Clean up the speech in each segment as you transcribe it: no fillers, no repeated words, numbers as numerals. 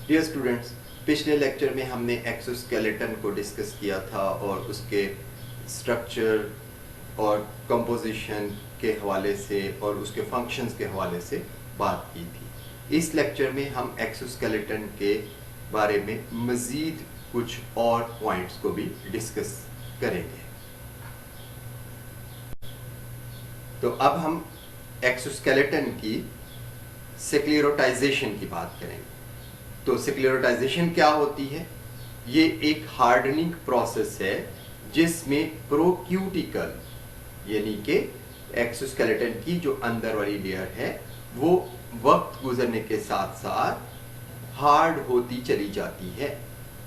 Dear students, पिछले lecture में हमने एक्सोस्केलेटन को डिस्कस किया था और उसके स्ट्रक्चर और कंपोजिशन के हवाले से और उसके फंक्शंस के हवाले से बात की थी। इस लेक्चर में हम एक्सोस्केलेटन के बारे में मज़ीद कुछ और पॉइंट्स को भी डिस्कस करेंगे। तो अब हम एक्सोस्केलेटन की स्क्लेरोटाइजेशन की बात करेंगे। तो स्क्लेरोटाइजेशन क्या होती है? ये एक हार्डनिंग प्रोसेस है जिसमें प्रोक्यूटिकल यानी कि एक्सोस्केलेटन की जो अंदर वाली लेयर है वो वक्त गुजरने के साथ साथ हार्ड होती चली जाती है।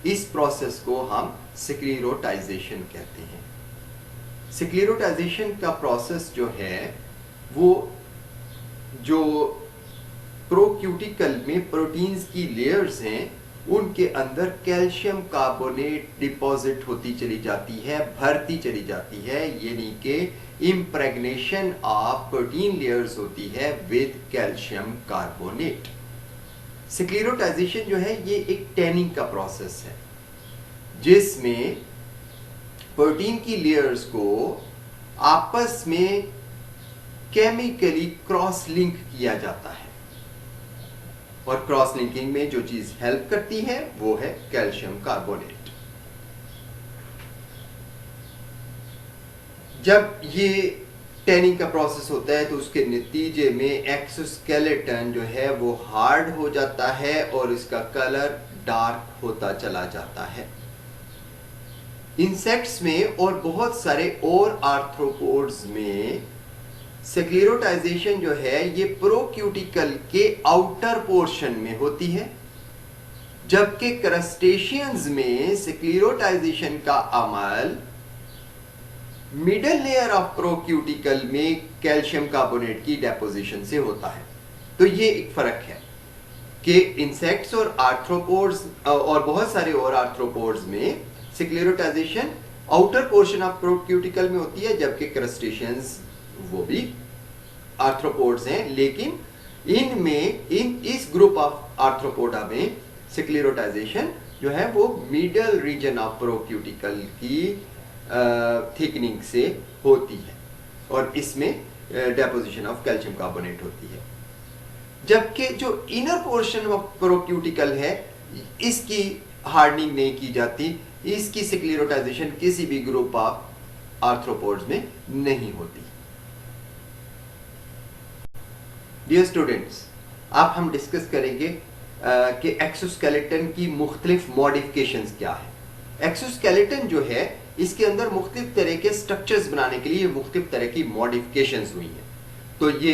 इस प्रोसेस को हम स्क्लेरोटाइजेशन कहते हैं। स्क्लेरोटाइजेशन का प्रोसेस जो है वो जो प्रोक्यूटिकल में प्रोटीन्स की लेयर्स हैं उनके अंदर कैल्शियम कार्बोनेट डिपॉजिट होती चली जाती है, भरती चली जाती है, यानी कि इम्प्रेग्नेशन ऑफ प्रोटीन लेयर्स होती है विद कैल्शियम कार्बोनेट। स्क्लेरोटाइजेशन जो है ये एक टैनिंग का प्रोसेस है जिसमें प्रोटीन की लेयर्स को आपस में केमिकली क्रॉस लिंक किया जाता है और क्रॉस लिंकिंग में जो चीज हेल्प करती है वो है कैल्शियम कार्बोनेट। जब ये टैनिंग का प्रोसेस होता है तो उसके नतीजे में एक्सोस्केलेटन जो है वो हार्ड हो जाता है और इसका कलर डार्क होता चला जाता है। इंसेक्ट्स में और बहुत सारे और आर्थ्रोपोड्स में स्क्लेरोटाइजेशन जो है ये प्रोक्यूटिकल के आउटर पोर्शन में होती है, जबकि क्रस्टेशियंस में स्क्लेरोटाइजेशन का अमल मिडल लेयर ऑफ प्रोक्यूटिकल में कैल्शियम कार्बोनेट की डेपोजिशन से होता है। तो ये एक फर्क है कि इंसेक्ट्स और आर्थ्रोपोड्स और बहुत सारे और आर्थ्रोपोड्स में स्क्लेरोटाइजेशन आउटर पोर्शन ऑफ प्रोक्यूटिकल में होती है, जबकि क्रस्टेशियंस वो भी आर्थ्रोपोड्स हैं, लेकिन इनमें इस ग्रुप ऑफ आर्थ्रोपोडा में स्क्लेरोटाइजेशन जो है वो मिडल रीजन ऑफ प्रोक्यूटिकल की थिकनिंग से होती है और इसमें डेपोजिशन ऑफ कैल्शियम कार्बोनेट होती है। जबकि जो इनर पोर्शन ऑफ प्रोक्यूटिकल है इसकी हार्डनिंग नहीं की जाती, इसकी स्क्लेरोटाइजेशन किसी भी ग्रुप ऑफ आर्थ्रोपोड्स में नहीं होती। डियर स्टूडेंट्स, अब हम डिस्कस करेंगे कि एक्सोस्केलेटन की मुख्तलिफ मॉडिफिकेशंस क्या है। एक्सोस्केलेटन जो है इसके अंदर मुख्तलिफ तरह के स्ट्रक्चर्स बनाने के लिए मुख्तलिफ तरह की मॉडिफिकेशंस हुई हैं। तो ये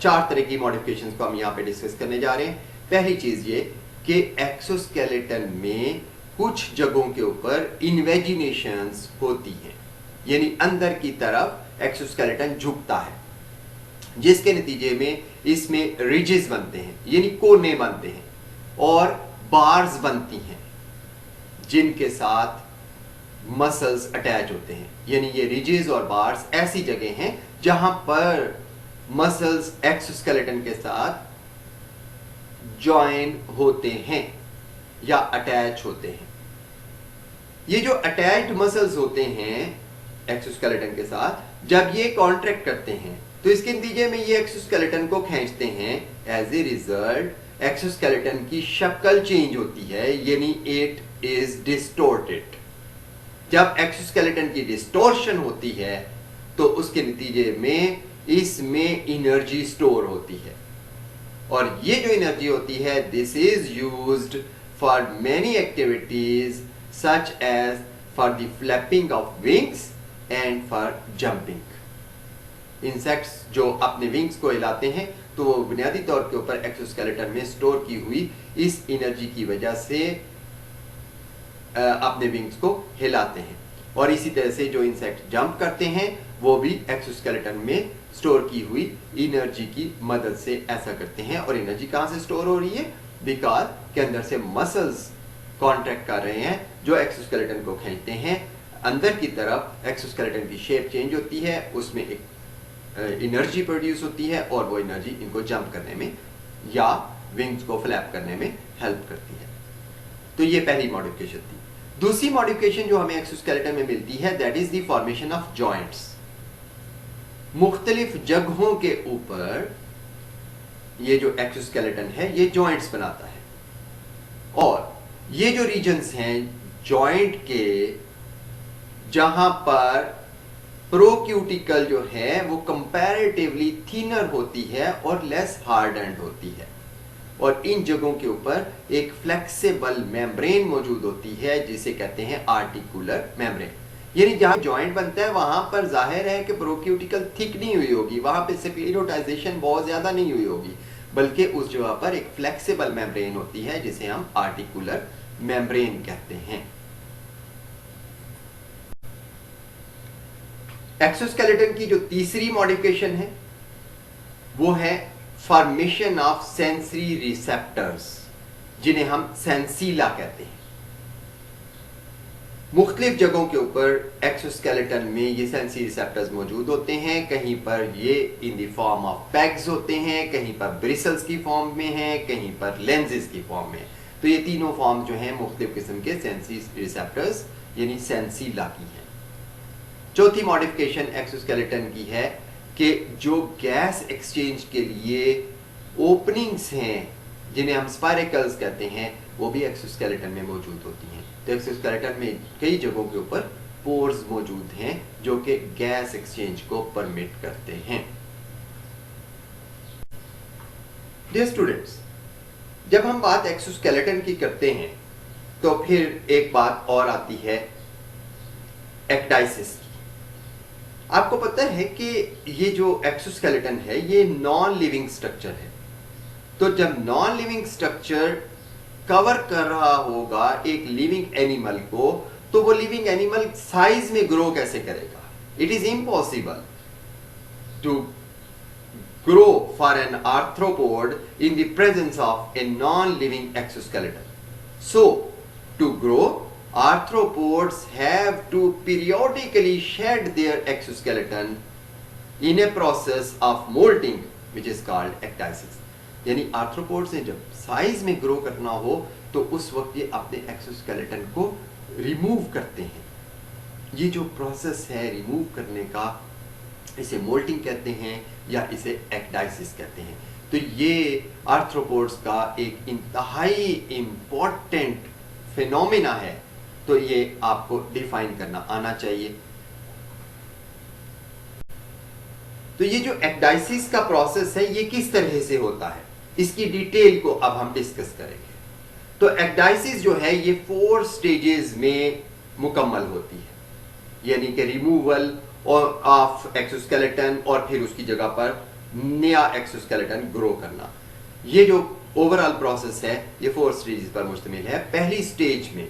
4 तरह की मॉडिफिकेशंस को हम यहाँ पे डिस्कस करने जा रहे हैं। पहली चीज ये कि एक्सोस्केलेटन में कुछ जगहों के ऊपर इन्वेजिनेशंस होती हैं, यानी अंदर की तरफ एक्सोस्केलेटन झुकता है, जिसके नतीजे में इसमें रिजेस बनते हैं यानी कोने बनते हैं और बार्स बनती हैं जिनके साथ मसल्स अटैच होते हैं। यानी ये रिजेस और बार्स ऐसी जगह हैं जहां पर मसल्स एक्सोस्केलेटन के साथ ज्वाइन होते हैं या अटैच होते हैं। ये जो अटैच्ड मसल्स होते हैं एक्सोस्केलेटन के साथ, जब ये कॉन्ट्रैक्ट करते हैं तो इसके नतीजे में ये एक्सोस्केलेटन को खींचते हैं। एज ए रिजल्ट एक्सोस्केलेटन की शक्ल चेंज होती है, यानी इट इज डिस्टोर्टेड। जब एक्सोस्केलेटन की डिस्टोर्शन होती है तो उसके नतीजे में इसमें एनर्जी स्टोर होती है और ये जो एनर्जी होती है this is used for many activities such as for the flapping of wings and for jumping. Insects जो अपने विंग्स को हिलाते हैं तो वो बुनियादी तौर के ऊपर एक्सोस्केलेटन में स्टोर की हुई इस एनर्जी की वजह से अपने विंग्स को हिलाते हैं और इसी तरह से जो इंसेक्ट जंप करते हैं वो भी एक्सोस्केलेटन में स्टोर की हुई एनर्जी की मदद से ऐसा करते हैं। और एनर्जी कहां से स्टोर हो रही है? बिकॉज के अंदर से मसल्स कॉन्ट्रैक्ट कर रहे हैं जो एक्सोस्केलेटन को खींचते हैं। अंदर की तरफ एक्सोस्केलेटन की शेप चेंज होती है, उसमें एक एनर्जी प्रोड्यूस होती है और वो एनर्जी इनको जंप करने में या विंग्स को फ्लैप करने में हेल्प करती है। तो ये पहली मॉडिफिकेशन थी। दूसरी मॉडिफिकेशन जो हमें एक्सोस्केलेटन में मिलती है that is the formation of joints. मुख्तलिफ जगहों के ऊपर ये जो एक्सोस्केलेटन है ये जॉइंट्स बनाता है, और ये जो रीजन्स हैं जॉइंट के जहां पर प्रोक्यूटिकल जो है वो कंपैरेटिवली थिनर होती है और लेस हार्डन्ड होती है, और इन जगहों के ऊपर एक फ्लेक्सिबल मेम्ब्रेन मौजूद होती है जिसे कहते हैं आर्टिकुलर मेम्ब्रेन। यानी जहां जॉइंट बनता है वहां पर जाहिर है कि प्रोक्यूटिकल थिक नहीं हुई होगी, वहां पे स्क्लेरोटाइजेशन बहुत ज्यादा नहीं हुई होगी, बल्कि उस जगह पर एक फ्लेक्सिबल मेम्ब्रेन होती है जिसे हम आर्टिकुलर मेम्ब्रेन कहते हैं। एक्सोस्केलेटन की जो तीसरी मॉडिफिकेशन है वो है फॉर्मेशन ऑफ सेंसरी रिसेप्टर्स, जिन्हें हम सेंसीला कहते हैं। मुख्तलिफ जगहों के ऊपर एक्सोस्केलेटन में ये सेंसरी रिसेप्टर्स मौजूद होते हैं। कहीं पर ये इन द फॉर्म ऑफ पैग्स होते हैं, कहीं पर ब्रिसल्स की फॉर्म में हैं, कहीं पर लेंजेस की फॉर्म में। तो ये तीनों फॉर्म जो हैं मुख्तलिफ किस्म के सेंसरी रिसेप्टर्स यानी सेंसीला की हैं। चौथी मॉडिफिकेशन एक्सोस्केलेटन की है कि जो गैस एक्सचेंज के लिए ओपनिंग्स हैं जिन्हें हम स्पाइरेकल्स कहते हैं वो भी एक्सोस्केलेटन में मौजूद होती हैं। तो एक्सोस्केलेटन में कई जगहों के ऊपर पोर्स मौजूद हैं जो कि गैस एक्सचेंज को परमिट करते हैं। डियर स्टूडेंट्स, जब हम बात एक्सोस्केलेटन की करते हैं तो फिर एक बात और आती है एक्टाइसिस की। आपको पता है कि ये जो एक्सोस्केलेटन है ये नॉन लिविंग स्ट्रक्चर है। तो जब नॉन लिविंग स्ट्रक्चर कवर कर रहा होगा एक लिविंग एनिमल को, तो वो लिविंग एनिमल साइज में ग्रो कैसे करेगा? It is impossible to grow for an arthropod in the presence of a non living exoskeleton. So to grow, arthropods have to periodically shed their exoskeleton in a process of molting which is called ecdysis। यानी arthropods ने जब size में grow करना हो तो उस वक्त ये अपने एक्सोस्केलेटन को रिमूव करते हैं। ये जो प्रोसेस है रिमूव करने का इसे मोल्टिंग कहते हैं या इसे एक्डाइसिस कहते हैं। तो ये आर्थ्रोपोड्स का एक इंतहाई इंपॉर्टेंट फिनोमिना है, तो ये आपको डिफाइन करना आना चाहिए। तो ये जो एक्डाइसिस का प्रोसेस है ये किस तरह से होता है इसकी डिटेल को अब हम डिस्कस करेंगे। तो एक्डाइसिस जो है ये 4 स्टेजेस में मुकम्मल होती है, यानी कि रिमूवल ऑफ एक्सोस्केलेटन और फिर उसकी जगह पर नया एक्सोस्केलेटन ग्रो करना। ये जो ओवरऑल प्रोसेस है ये 4 स्टेजेस पर मुश्तमिल है। पहली स्टेज में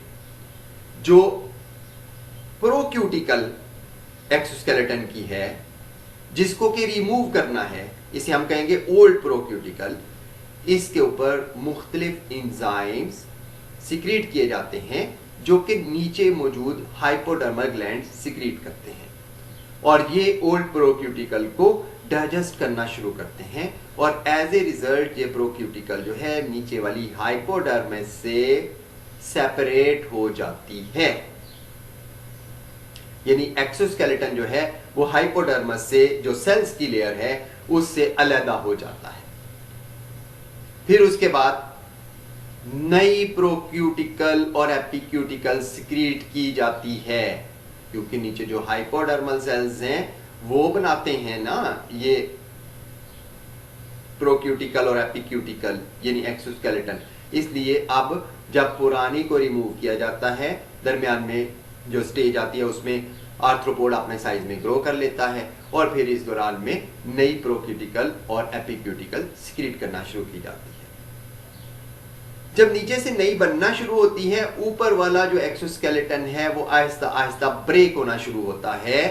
जो प्रोक्यूटिकल एक्सोस्केलेटन की है जिसको कि रिमूव करना है, इसे हम कहेंगे ओल्ड प्रोक्यूटिकल। इसके ऊपर मुख्तलिफ एंजाइम्स सिक्रीट किए जाते हैं जो कि नीचे मौजूद हाइपोडर्मल ग्लैंड सिक्रीट करते हैं, और ये ओल्ड प्रोक्यूटिकल को डाइजेस्ट करना शुरू करते हैं, और एज ए रिजल्ट ये प्रोक्यूटिकल जो है नीचे वाली हाइपोडर्मिस से सेपरेट हो जाती है। यानी एक्सोस्केलेटन जो है वो हाइपोडर्मस से जो सेल्स की लेयर है उससे अलग हो जाता है। फिर उसके बाद नई प्रोक्यूटिकल और एपिक्यूटिकल सिक्रीट की जाती है, क्योंकि नीचे जो हाइपोडर्मल सेल्स हैं वो बनाते हैं ना ये प्रोक्यूटिकल और एपिक्यूटिकल यानी एक्सोस्केलेटन। इसलिए अब जब पुरानी को रिमूव किया जाता है, दरमियान में जो स्टेज आती है उसमें आर्थ्रोपोड अपने साइज में ग्रो कर लेता है, और फिर इस दौरान में नई प्रोक्यूटिकल और एपिक्यूटिकल सिक्रीट करना शुरू की जाती है। जब नीचे से नई बनना शुरू होती है, ऊपर वाला जो एक्सोस्केलेटन है वो आहिस्ता आहिस्ता ब्रेक होना शुरू होता है,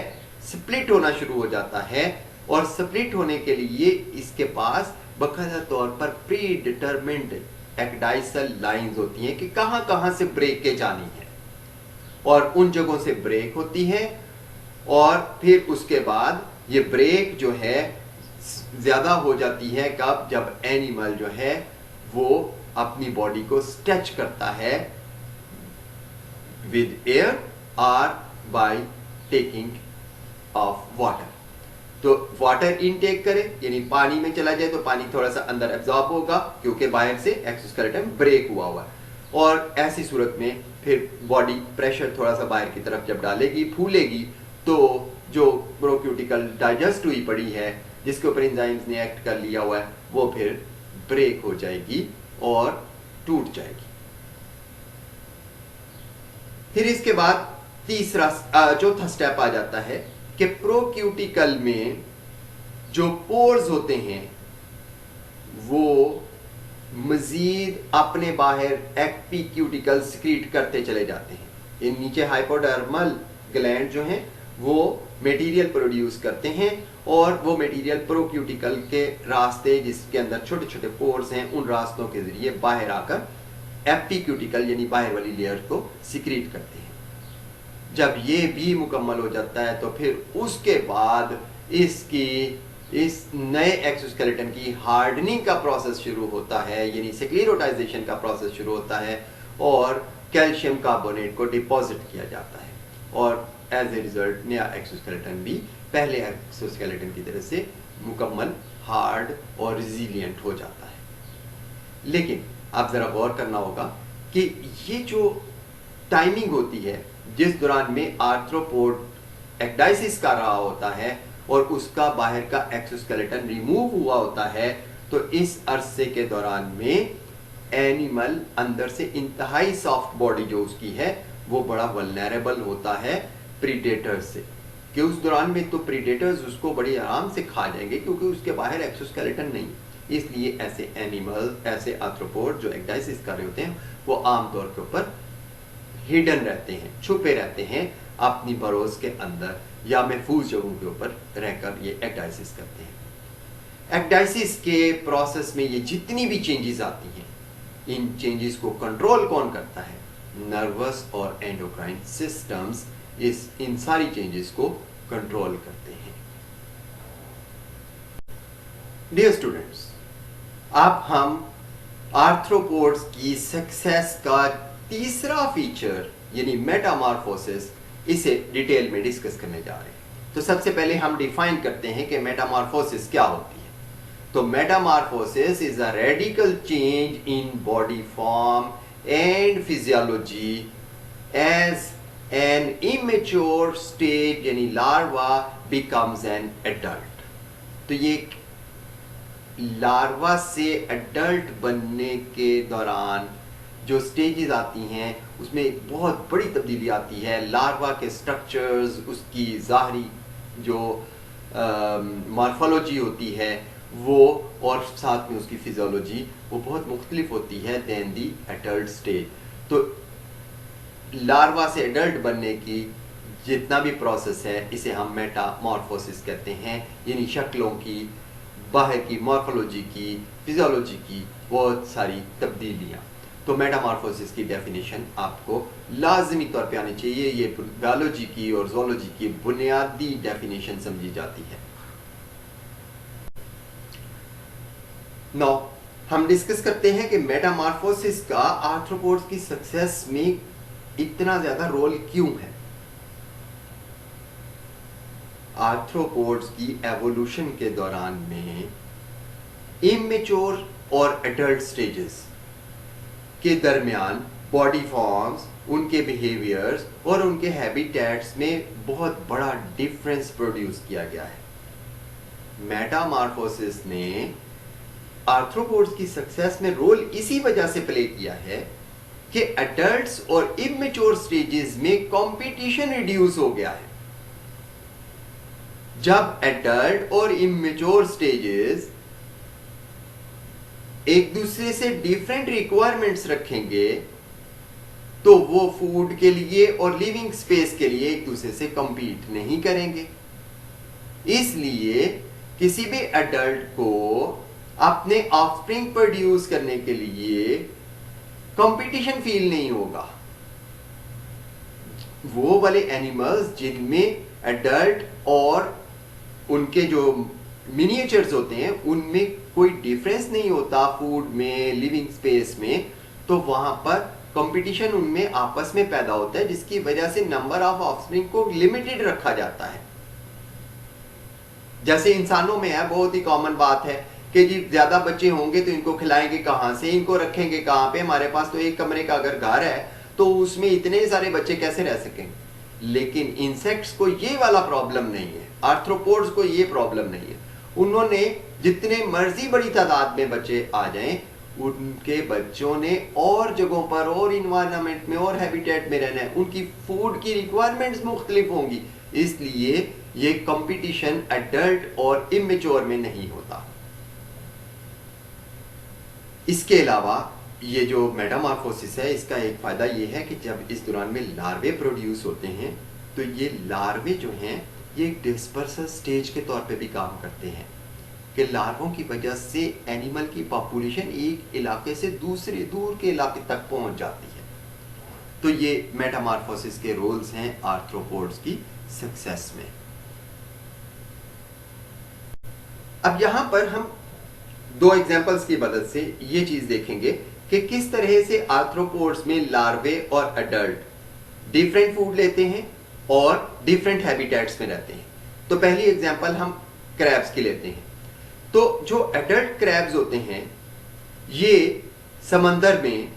स्प्लिट होना शुरू हो जाता है, और स्प्लिट होने के लिए इसके पास बाकायदा तौर पर प्री डिटरमिन्ड एक्डाइसल लाइंस होती हैं कि कहां कहां से ब्रेक के जानी है, और उन जगहों से ब्रेक होती है, और फिर उसके बाद ये ब्रेक जो है ज्यादा हो जाती है कब? जब एनिमल जो है वो अपनी बॉडी को स्ट्रेच करता है विद एयर और बाय टेकिंग ऑफ वाटर। तो वाटर इनटेक करे यानी पानी में चला जाए तो पानी थोड़ा सा अंदर एब्जॉर्ब होगा क्योंकि बाहर से एक्सोस्केलेटन ब्रेक हुआ हुआ है, और ऐसी सूरत में फिर बॉडी प्रेशर थोड़ा सा बाहर की तरफ जब डालेगी, फूलेगी, तो जो प्रोक्यूटिकल डाइजेस्ट हुई पड़ी है जिसके ऊपर एंजाइम्स ने एक्ट कर लिया हुआ है वो फिर ब्रेक हो जाएगी और टूट जाएगी। फिर इसके बाद चौथा स्टेप आ जाता है कि प्रोक्यूटिकल में जो पोर्स होते हैं वो मजीद अपने बाहर एपिक्यूटिकल सिक्रीट करते चले जाते हैं। ये नीचे हाइपोडर्मल ग्लैंड जो हैं वो मटेरियल प्रोड्यूस करते हैं और वो मटेरियल प्रोक्यूटिकल के रास्ते जिसके अंदर छोटे छोटे पोर्स हैं उन रास्तों के जरिए बाहर आकर एपिक्यूटिकल यानी बाहर वाली लेयर को सिक्रीट करते हैं। जब ये भी मुकम्मल हो जाता है तो फिर उसके बाद इस नए एक्सोस्केलेटन की हार्डनिंग का प्रोसेस शुरू होता है यानी स्क्लेरोटाइजेशन का प्रोसेस शुरू होता है और कैल्शियम कार्बोनेट को डिपॉजिट किया जाता है और एज ए रिजल्ट नया एक्सोस्केलेटन भी पहले एक्सोस्केलेटन की तरह से मुकम्मल हार्ड और रिजिलियंट हो जाता है। लेकिन आप जरा गौर करना होगा कि ये जो टाइमिंग होती है जिस दौरान में आर्थ्रोपोड एक्डाइसिस कर रहा होता है और उसका बाहर का एक्सोस्केलेटन रिमूव हुआ होता है, तो इस अरसे के दौरान में एनिमल अंदर से इंतहाई सॉफ्ट बॉडी जो उसकी है वो बड़ा वल्नरेबल होता है प्रीडेटर्स से, कि उस दौरान में तो प्रीडेटर्स उसको बड़ी आराम से खा जाएंगे क्योंकि उसके बाहर एक्सोस्केलेटन नहीं। इसलिए ऐसे एनिमल, ऐसे आर्थ्रोपोड जो एक्डाइसिस कर रहे होते हैं वो आमतौर के ऊपर हिडन रहते हैं, छुपे रहते हैं अपनी बरोज के अंदर या महफूज जगहों के ऊपर रहकर ये एक्डाइसिस करते हैं। एक्डाइसिस के प्रोसेस में ये जितनी भी चेंजेस आती हैं, इन चेंजेस को कंट्रोल कौन करता है? नर्वस और एंडोक्राइन सिस्टम्स इन सारी चेंजेस को कंट्रोल करते हैं। डियर स्टूडेंट्स, अब हम आर्थ्रोपोड्स की सक्सेस का तीसरा फीचर यानी मेटामॉर्फोसिस इसे डिटेल में डिस्कस करने जा रहे हैं। तो सबसे पहले हम डिफाइन करते हैं कि मेटामॉर्फोसिस क्या होती है। तो metamorphosis is a radical change in body form and physiology as an immature stage यानी लार्वा बिकम्स एन एडल्ट। तो ये लार्वा से एडल्ट बनने के दौरान जो स्टेजेस आती हैं उसमें एक बहुत बड़ी तब्दीली आती है। लार्वा के स्ट्रक्चर्स, उसकी ज़ाहरी जो मॉर्फोलॉजी होती है वो और साथ में उसकी फिजियोलॉजी वो बहुत मुख्तलिफ होती है दैन दी एडल्ट स्टेज। तो लार्वा से एडल्ट बनने की जितना भी प्रोसेस है इसे हम मेटामॉर्फोसिस कहते हैं, यानी शक्लों की, बाहर की मॉर्फोलॉजी की, फिजियोलॉजी की बहुत सारी तब्दीलियाँ। तो मेटामॉर्फोसिस की डेफिनेशन आपको लाजमी तौर पे आनी चाहिए। ये बायोलॉजी की और ज़ूलॉजी की बुनियादी डेफिनेशन समझी जाती है। नौ हम डिस्कस करते हैं कि मेटामॉर्फोसिस का आर्थ्रोपोड्स की सक्सेस में इतना ज्यादा रोल क्यों है। आर्थ्रोपोड्स की एवोल्यूशन के दौरान में इमेच्योर और एडल्ट स्टेजेस के दरमियान बॉडी फॉर्म्स, उनके बिहेवियर्स और उनके हैबिटेट्स में बहुत बड़ा डिफरेंस प्रोड्यूस किया गया है। मेटामॉर्फोसिस ने आर्थ्रोपोड्स की सक्सेस में रोल इसी वजह से प्ले किया है कि एडल्ट्स और इमेच्योर स्टेजेस में कंपटीशन रिड्यूस हो गया है। जब एडल्ट और इमेच्योर स्टेजेस एक दूसरे से डिफरेंट रिक्वायरमेंट्स रखेंगे तो वो फूड के लिए और लिविंग स्पेस के लिए एक दूसरे से compete नहीं करेंगे। इसलिए किसी भी एडल्ट को अपने ऑफस्प्रिंग प्रोड्यूस करने के लिए कंपटीशन फील नहीं होगा। वो वाले एनिमल्स जिनमें एडल्ट और उनके जो मिनिएचर्स होते हैं उनमें कोई डिफरेंस नहीं होता फूड में, लिविंग स्पेस में, तो वहां पर कंपटीशन उनमें आपस में पैदा होता है, जिसकी वजह से नंबर ऑफ ऑफस्प्रिंग को लिमिटेड रखा जाता है। जैसे इंसानों में है, बहुत ही कॉमन बात है कि जी ज्यादा बच्चे होंगे तो इनको खिलाएंगे कहां से, इनको रखेंगे कहां पे, हमारे पास तो एक कमरे का अगर घर है तो उसमें इतने सारे बच्चे कैसे रह सकेंगे। लेकिन इंसेक्ट्स को ये वाला प्रॉब्लम नहीं है, आर्थ्रोपोड्स को ये प्रॉब्लम नहीं है। उन्होंने जितने मर्जी बड़ी तादाद में बच्चे आ जाएं, उनके बच्चों ने और जगहों पर और इन्वायरमेंट में और हैबिटेट में रहना है, उनकी फूड की रिक्वायरमेंट्स मुख्तलिफ होंगी, इसलिए ये कंपटीशन एडल्ट और इमेच्योर में नहीं होता। इसके अलावा ये जो मेटामॉर्फोसिस है, इसका एक फायदा ये है कि जब इस दौरान में लार्वे प्रोड्यूस होते हैं तो ये लार्वे जो हैं ये एक डिस्पर्सल स्टेज के तौर पे भी काम करते हैं कि लार्वों की वजह से एनिमल की पॉपुलेशन एक इलाके से दूसरे दूर के इलाके तक पहुंच जाती है। तो ये मेटामॉर्फोसिस के रोल्स हैं आर्थ्रोपोड्स की सक्सेस में। अब यहां पर हम दो एग्जांपल्स की मदद से ये चीज देखेंगे कि किस तरह से आर्थ्रोपोड्स में लार्वे और अडल्ट डिफरेंट फूड लेते हैं और डिफरेंट हैबिटेट्स में रहते हैं। तो पहली एग्जांपल हम क्रैब्स की लेते हैं। तो जो एडल्ट क्रैब्स होते हैं ये समंदर में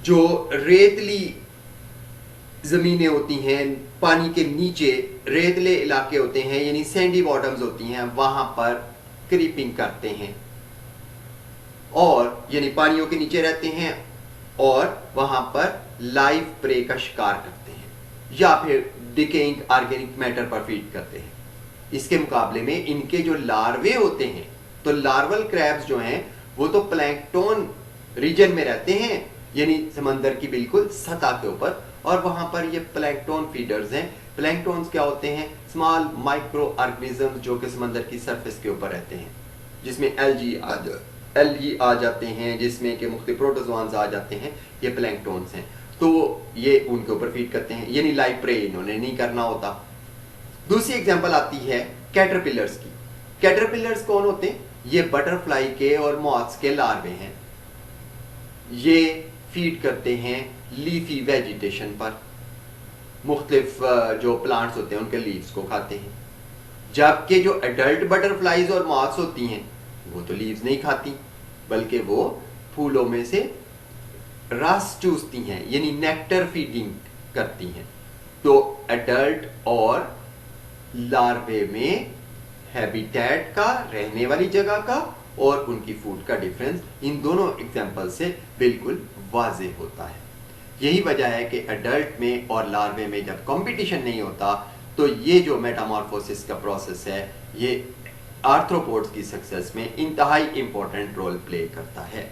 जो रेतली जमीनें होती हैं, पानी के नीचे रेतले इलाके होते हैं, यानी सैंडी बॉटम्स होती हैं, वहां पर क्रीपिंग करते हैं और यानी पानियों के नीचे रहते हैं और वहां पर लाइव प्रे का शिकार करते हैं या फिर डिकेइंग ऑर्गेनिक मैटर पर फीड करते हैं। इसके मुकाबले में इनके जो लार्वे होते हैं, तो लार्वल क्रैब्स जो हैं वो तो प्लैंकटन रीजन में रहते हैं, यानी समंदर की बिल्कुल सतह के ऊपर, और वहां पर ये प्लैंकटन फीडर्स हैं। प्लैंकटन्स क्या होते हैं? स्मॉल माइक्रो ऑर्गेनिजम्स जो कि समंदर की सरफेस के ऊपर रहते हैं, जिसमें एल्गी आ जाते हैं, जिसमें के मुख्तलिफ प्रोटोजोआन्स आ जाते हैं, ये प्लैंकटन्स हैं। तो ये उनके ऊपर फीड करते हैं, यानी लाइव प्रे इन्होंने नहीं करना होता। दूसरी एग्जांपल आती है कैटरपिलर्स की। कैटरपिलर्स कौन होते हैं? ये बटरफ्लाई के और मॉथ्स के लार्वे हैं। ये फीड करते हैं लीफी वेजिटेशन पर, मुख्तलिफ जो प्लांट्स होते हैं उनके लीव्स को खाते हैं। जबकि जो एडल्ट बटरफ्लाईज और मॉथ्स होती हैं वो तो लीव्स नहीं खाती, बल्कि वो फूलों में से रस चूसती हैं, यानी नेक्टर फीडिंग करती हैं। तो एडल्ट और लार्वे में हैबिटेट का, रहने वाली जगह का और उनकी फूड का डिफरेंस इन दोनों एग्जांपल से बिल्कुल वाज़ेह होता है। यही वजह है कि एडल्ट में और लार्वे में जब कंपटीशन नहीं होता तो ये जो मेटामॉर्फोसिस का प्रोसेस है ये आर्थ्रोपोड्स की सक्सेस में इंतहाई इंपॉर्टेंट रोल प्ले करता है।